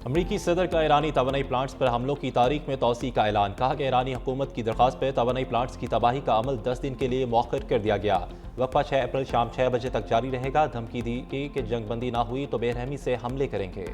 अमरीकी सदर का ईरानी तवानाई प्लांट्स पर हमलों की तारीख में तोसी का ऐलान। कहा कि ईरानी हुकूमत की दरख्वास्त पर तवानाई प्लांट्स की तबाही का अमल 10 दिन के लिए मौखर कर दिया गया। वक्फा 6 अप्रैल शाम 6 बजे तक जारी रहेगा। धमकी दी गई कि जंगबंदी ना हुई तो बेरहमी से हमले करेंगे।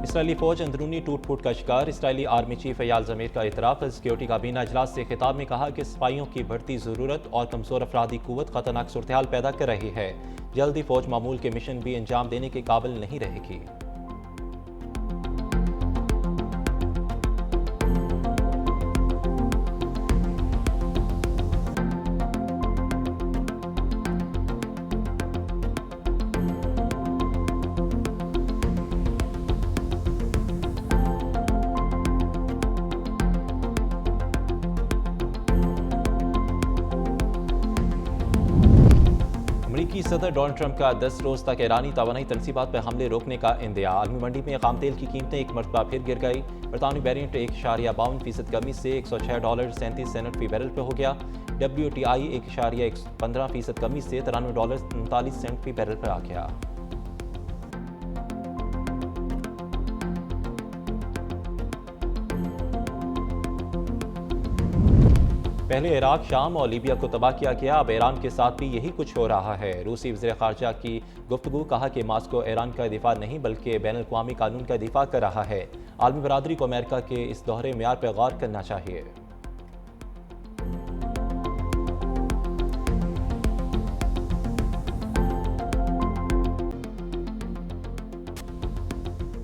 इसराइली फौज अंदरूनी टूट फूट का शिकार। इसराइली आर्मी चीफ अयाल ज़मीर का इतराफ़ सिक्योरिटी काबीना इजलास से खिताब में कहा कि सिपाहियों की बढ़ती ज़रूरत और कमज़ोर अफराधी क़ुव्वत ख़तरनाक सूरत हाल पैदा कर रही है। जल्दी फौज मामूल के मिशन भी अंजाम देने के काबिल नहीं रहेगी। अमरीकी सदर डोनाल्ड ट्रंप का 10 रोज तक ईरानी तवानाई तनसीबात पर हमले रोकने का इंदिया। आलमी मंडी में खाम तेल की कीमतें एक मरतबा फिर गिर गई। बरतानवी बैरेंट 1.52% कमी से $106.37 फी बैरल पर हो गया। WTI 1.15% कमी से $93.39 फी बैरल पर आ गया। पहले इराक, शाम और लीबिया को तबाह किया गया, अब ईरान के साथ भी यही कुछ हो रहा है। रूसी वज़ीर ख़ारजा की गुफ्तगू। कहा कि मास्को ईरान का दिफा नहीं बल्कि बैनुल-अक़वामी कानून का दिफा कर रहा है। आलमी बरादरी को अमेरिका के इस दोहरे मेयार पर गौर करना चाहिए।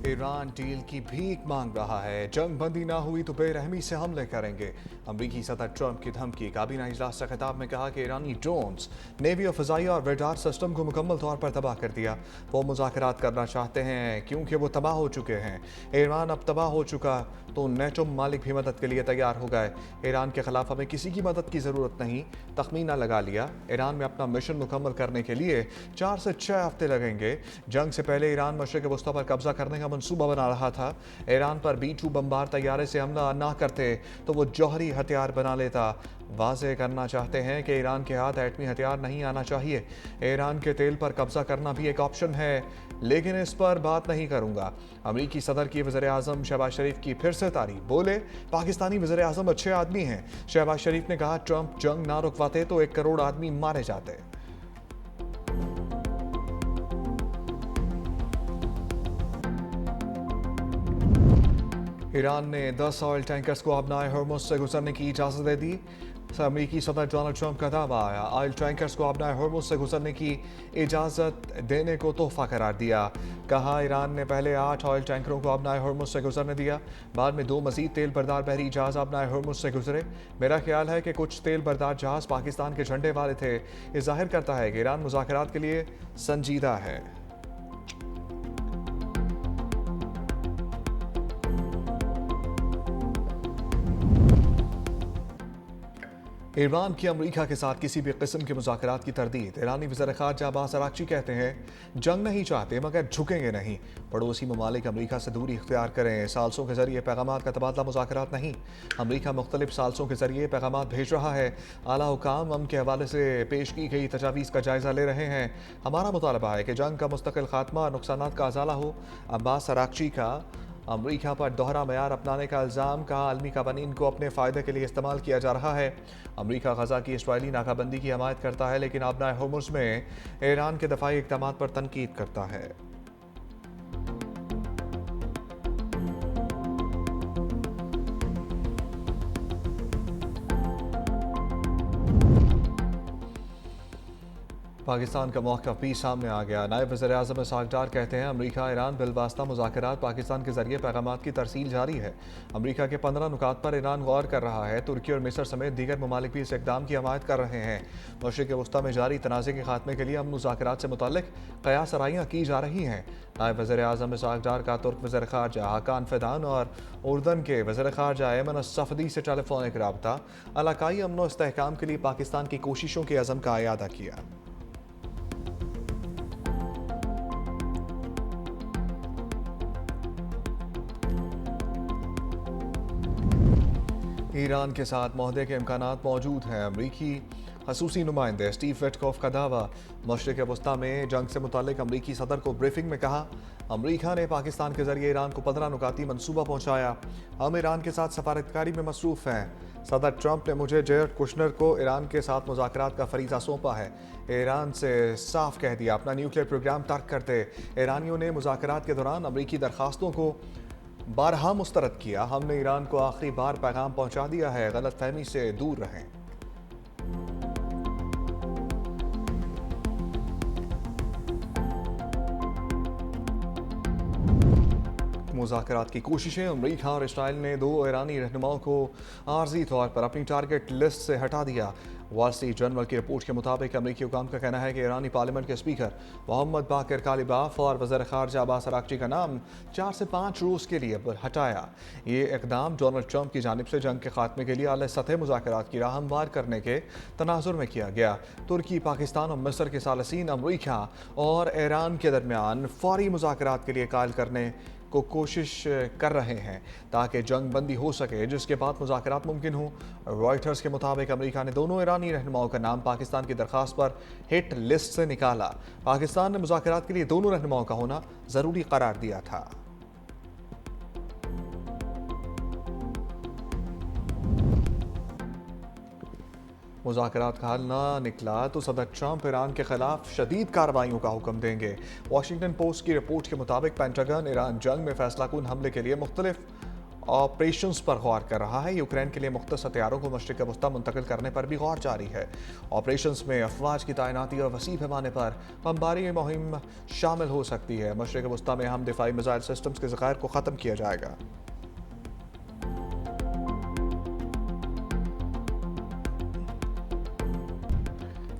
ईरान डील की भीख मांग रहा है। जंग बंदी ना हुई तो बेरहमी से हमले करेंगे। अमरीकी सदर ट्रंप की धमकी। काबीना इजलास से खिताब में कहा कि ईरानी ड्रोन्स, नेवी और फ़ज़ाई और रडार सिस्टम को मुकम्मल तौर पर तबाह कर दिया। वो मुज़ाकरात करना चाहते हैं क्योंकि वो तबाह हो चुके हैं। ईरान अब तबाह हो चुका तो नेटो ममालिक भी मदद के लिए तैयार हो गए। ईरान के खिलाफ हमें किसी की मदद की ज़रूरत नहीं। तखमीना लगा लिया, ईरान में अपना मिशन मुकम्मल करने के लिए 4 से 6 हफ्ते लगेंगे। जंग से पहले ईरान मशरिक़ वस्ता पर कब्जा करने का मंसूबा बना रहा था। ईरान पर B-2 बमबार तैयारे से हमला ना करते तो वो जौहरी हथियार बना लेता। वाज़ेह करना चाहते हैं कि ईरान के हाथ एटमी हथियार नहीं आना चाहिए। ईरान के तेल पर कब्जा करना भी एक ऑप्शन है, लेकिन इस पर बात नहीं करूंगा। अमरीकी सदर की वज़ीर आज़म शहबाज शरीफ की फिर से तारीफ। बोले, पाकिस्तानी वज़ीर आज़म अच्छे आदमी हैं। शहबाज शरीफ ने कहा, ट्रंप जंग ना रुकवाते तो 1 करोड़ आदमी मारे जाते। ईरान ने 10 ऑयल टैंकर्स को अपनाए हॉर्मुज़ से गुजरने की इजाज़त दे दी। अमरीकी सदर डोनाल्ड ट्रंप का दावा आया, ऑयल टैंकर्स को अपनाए हॉर्मुज़ से गुजरने की इजाज़त देने को तोहफा करार दिया। कहा, ईरान ने पहले 8 ऑयल टैंकरों को अपनाए हॉर्मुज़ से गुजरने दिया, बाद में 2 मज़ीद तेल बरदार बहरी जहाज़ अपनाए हॉर्मुज़ से गुजरे। मेरा ख्याल है कि कुछ तेल बरदार जहाज़ पाकिस्तान के झंडे वाले थे। ये जाहिर करता है कि ईरान मुज़ाकरात के लिए संजीदा है। ईरान की अमरीका के साथ किसी भी किस्म के मुज़ाकरात की तरदीद। ईरानी वज़ीर ख़ारजा अब्बास अराग़ची कहते हैं, जंग नहीं चाहते मगर झुकेंगे नहीं। पड़ोसी ममालिक अमरीका से दूरी इख्तियार करें। सालसों के ज़रिए पैगामात का तबादला मुज़ाकरात नहीं। अमरीका मुख्तलिफ सालसों के ज़रिए पैगामात भेज रहा है। आला हुकाम अमन के हवाले से पेश की गई तजावीज़ का जायज़ा ले रहे हैं। हमारा मुतालबा है कि जंग का मुस्तकिल खात्मा और नुकसानात का अज़ाला हो। अब्बास अराग़ची का अमरीका पर दोहरा मयार अपनाने का इल्ज़ाम। कहा, आलमी कवानीन को अपने फ़ायदे के लिए इस्तेमाल किया जा रहा है। अमरीका गज़ा की इसराइली नाकाबंदी की हमायत करता है, लेकिन अपनाए हॉर्मुज़ में ईरान के दफ़ाई इक़दाम पर तनकीद करता है। पाकिस्तान का मौक़िफ़ भी सामने आ गया। नायब वज़ीर-ए-आज़म इसहाक़ डार कहते हैं अमरीका ईरान बिलवास्ता मुज़ाकरात पाकिस्तान के ज़रिए पैगामात की तरसील जारी है। अमरीका के 15 नुकात पर ईरान गौर कर रहा है। तुर्की और मिस्र समेत दीगर ममालिक भी इस इक़दाम की हमायत कर रहे हैं। मशरिक़ वस्ता में जारी तनाज़े के खात्मे के लिए अमन मुज़ाकरात से मुतल्लिक़ क़यास आराइयाँ की जा रही हैं। नायब वज़ीर-ए-आज़म इसहाक़ डार का तुर्क वज़ीर ख़ारजा हाकान फ़िदान और उर्दन के वज़ीर ख़ारजा ऐमन अस-सफ़दी से टेलीफोनिक रब्ता इलाक़ाई अमन व इस्तेहकाम के लिए पाकिस्तान की कोशिशों के अज़म का इयादा किया। ईरान के साथ मुआहदे के इम्कानात मौजूद हैं। अमरीकी खसूसी नुमाइंदे स्टीव विटकॉफ का दावा। मशरिक़ वस्ता में जंग से मुतालिक अमरीकी सदर को ब्रीफिंग में कहा अमरीका ने पाकिस्तान के जरिए ईरान को 15 नुकाती मनसूबा पहुँचाया। हम ईरान के साथ सफारतकारी में मसरूफ़ हैं। सदर ट्रंप ने मुझे जेरेड कुशनर को ईरान के साथ मुज़ाकरात का फरीज़ा सौंपा है। ईरान से साफ कह दिया अपना न्यूक्लियर प्रोग्राम तर्क कर दे। ईरानियों ने मुज़ाकरात के दौरान अमरीकी दरख्वास्तों को बारहा मुस्तरद किया। हमने ईरान को आखिरी बार पैगाम पहुंचा दिया है, गलतफहमी से दूर रहें। मुज़ाकरात की कोशिशें। अमरीका और इसराइल ने 2 ईरानी रहनुमाओं को आर्जी तौर पर अपनी टारगेट लिस्ट से हटा दिया। वॉल स्ट्रीट जर्नल की रिपोर्ट के मुताबिक अमरीकी हुकाम का कहना है कि ईरानी पार्लियामेंट के स्पीकर मोहम्मद बाकिर कालिबाफ और वज़ीर ख़ारजा अब्बास अराग़ची का नाम 4 से 5 रोज़ के लिए हटाया। ये इक़दाम डोनाल्ड ट्रंप की जानिब से जंग के खात्मे के लिए आला सतह मुज़ाकरात की राह हमवार करने के तनाजुर में किया गया। तुर्की, पाकिस्तान और मिस्र के सालसीन अमरीका और ईरान के दरमियान फ़ौरी मुज़ाकरात के लिए कायल करने को कोशिश कर रहे हैं ताकि जंग बंदी हो सके, जिसके बाद मुज़ाकरात मुमकिन हो। रॉयटर्स के मुताबिक अमरीका ने दोनों ईरानी रहनुमाओं का नाम पाकिस्तान की दरख्वास्त पर हिट लिस्ट से निकाला। पाकिस्तान ने मुज़ाकरात के लिए दोनों रहनुमाओं का होना ज़रूरी करार दिया था। मुज़ाकरात का हल ना निकला तो सदर ट्रंप ईरान के खिलाफ शदीद कार्रवाइयों का हुक्म देंगे। वाशिंगटन पोस्ट की रिपोर्ट के मुताबिक पेंटागन ईरान जंग में फैसलाकुन हमले के लिए मुख्तलिफ ऑपरेशंस पर गौर कर रहा है। यूक्रेन के लिए मुख्तस हथियारों को मशरिक़ वस्ता मुंतकिल करने पर भी गौर जारी है। ऑपरेशंस में अफवाज की तैनाती और वसी पैमाने पर बमबारी मुहिम शामिल हो सकती है। मशरिक़ वस्ता में हम दिफाई मिसाइल सिस्टम्स के ज़खायर को ख़त्म किया जाएगा।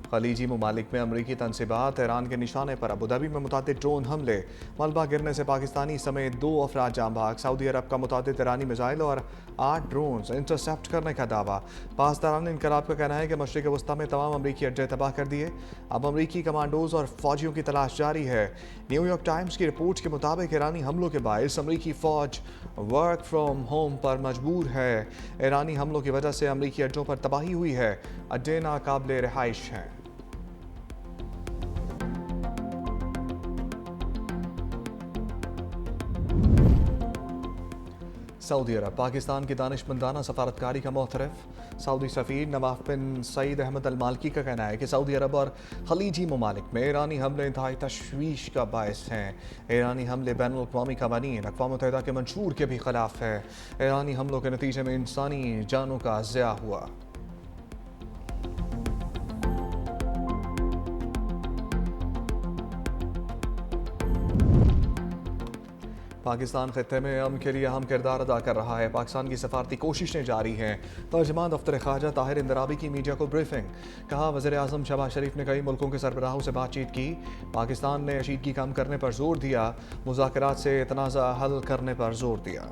खलीजी ममालिक में अमरीकी तनसीबात। ईरान के निशाने पर अबूधाबी में मुतादिद ड्रोन हमले। मलबा गिरने से पाकिस्तानी समेत 2 अफराद जाँ भाग। सऊदी अरब का मुतादिद ईरानी मिसाइल और 8 ड्रोन इंटरसेप्ट करने का दावा। पासदारान इनकलाब का कहना है कि मशरिक़ वस्ता में तमाम अमरीकी अड्डे तबाह कर दिए। अब अमरीकी कमांडोज और फौजियों की तलाश जारी है। न्यूयॉर्क टाइम्स की रिपोर्ट के मुताबिक ईरानी हमलों के बायस अमरीकी फ़ौज वर्क फ्राम होम पर मजबूर है। ईरानी हमलों की वजह से अमरीकी अड्डों पर तबाही हुई है। अड्डे नाकाबिले रिहाइश हैं। सऊदी अरब पाकिस्तान की दानिशमंदाना सफारतकारी का मोतरफ। सऊदी सफ़ीर नवाफ बिन सईद अहमद अल मालकी का कहना है कि सऊदी अरब और खलीजी ममालिक में ईरानी हमले इंतहाई तशवीश का बायस हैं। ईरानी हमले बैनुल अक़वामी क़वानीन अक़वाम मुत्तहिदा के मंशूर के भी ख़िलाफ़ है। ईरानी हमलों के नतीजे में इंसानी जानों का ज़िया हुआ। पाकिस्तान खत्ते में अमन के लिए अहम किरदार अदा कर रहा है। पाकिस्तान की सफारती कोशिशें जारी हैं। तर्जमान दफ्तर ख़ारजा ताहिर इंदराबी की मीडिया को ब्रीफिंग। कहा वज़ीर-ए-आज़म शहबाज शरीफ ने कई मुल्कों के सरबराहों से बातचीत की। पाकिस्तान ने कशीदगी कम करने पर जोर दिया। मुज़ाकरात से तनाज़ा हल करने पर जोर दिया।